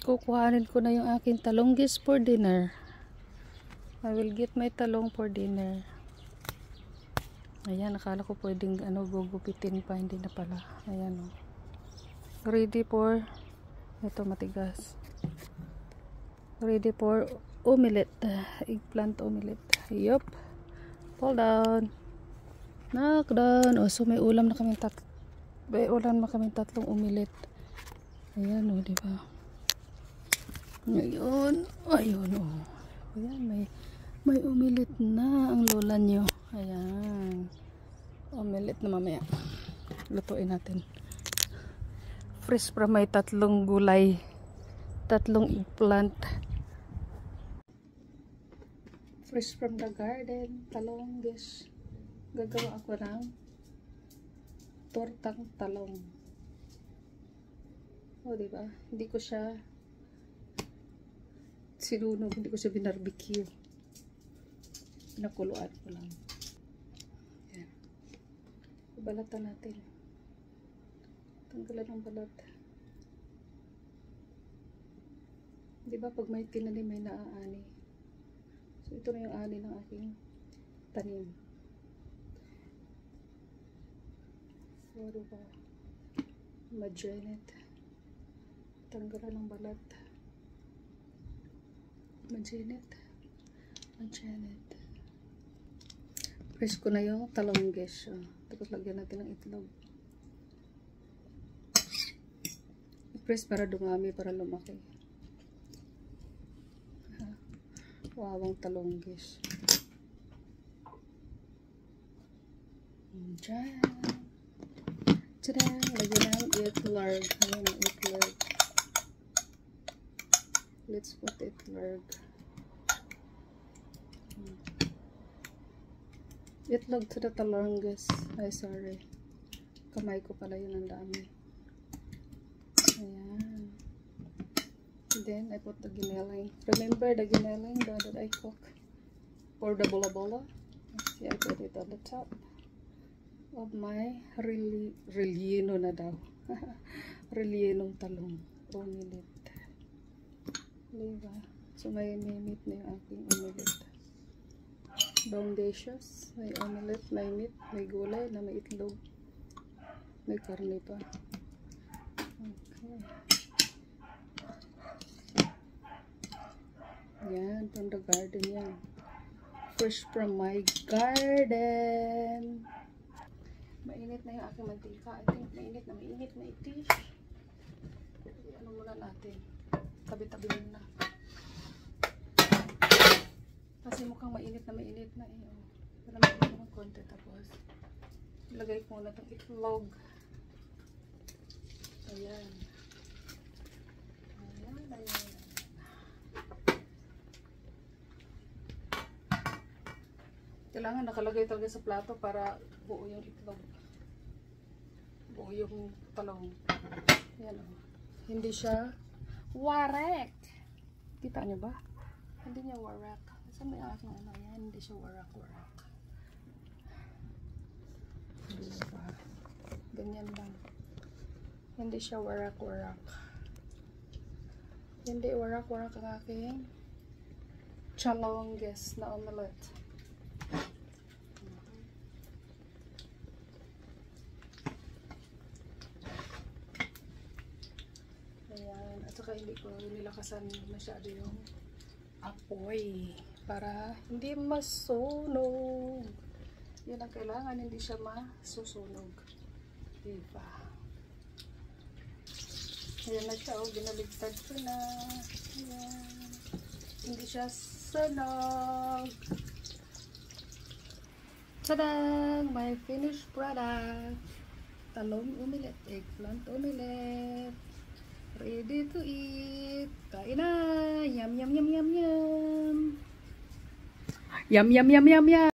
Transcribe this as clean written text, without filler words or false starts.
Kukuhanin ko na yung aking talonggis for dinner. I will get my talong for dinner. Ayan, nakala ko pwedeng gugupitin pa, hindi na pala. Ayan, oh. Ready for, ito matigas. Ready for omelette. Eggplant omelette. Yup. Pull down. Knock down. Oh, so may ulam na kaming tatlong omelette. Ayan, oh, diba? Ngayon, ayun, oh. Ayan, may omelette na ang lola nyo. Ayan. Omelette na mamaya. Lutuin natin. Fresh from may tatlong gulay. Tatlong eggplant. Fresh from the garden. Talonggis. Gagawa ako ng tortang talong. O, diba? Hindi ko siya sinunog. Hindi ko siya binarbecue. Pinakuluan ko lang. Ayan. Ibalatan natin. Tanggalan ng balat. Diba pag may tinanim may naaani. So ito na yung ani ng aking tanim. So diba magenit. Tanggalan ng balat. Magenit. Press ko na yung talonggis. Tapos lagyan natin ng itlog. I-press para dumami, para lumaki. Wawang talonggis. Diyan. Tada! Lagyan ng itlog. Ayan ang itlog. Let's put itlog. Itlog to the talonggis. Ay, sorry. Kamay ko pala yun, ang dami. Ayan. Then, I put the giniling. Remember the giniling that I cook? Or the bola-bola? See, I put it on the top of my relleno na daw. Rellenong talong. Omelette. Diba? So, may meat na yung aking omelette. Boundacious. May omelette, may meat, may gulay, na may itlog. May karne pa. Okay. Yan, from the garden yan. Fresh from my garden. Mainit na yung aking mantika. I think mainit na iti. Ano muna natin? Tabi-tabi muna. Kasi mukhang mainit na eh. Palamig ko ng konti, tapos ilagay ko muna itong itlog. Ayan. Kailangan nakalagay talaga sa plato para buo yung itlog. Buo yung talong. Ayan, oh. Hindi siya warak. Kita nyo ba? Hindi niya warak. Saan may aking ano yan? Hindi siya warak-warak. Diba? Ganyan lang. Hindi siya warak-warak. Hindi warak-warak ang aking talonggis na omelette. Ayan. At saka hindi ko nilakasan masyado yung apoy para hindi masunog. Yan ang kailangan, hindi siya masusunog. Diba? Ayan na siya, oh, binaligtad ko na. Ayan. Hindi siya sunog. Tadang! My finished product. Talong omelette, eggplant omelette. Ready to eat. Kain na! Yum, yum, yum, yum, yum. Yum, yum, yum, yum, yum.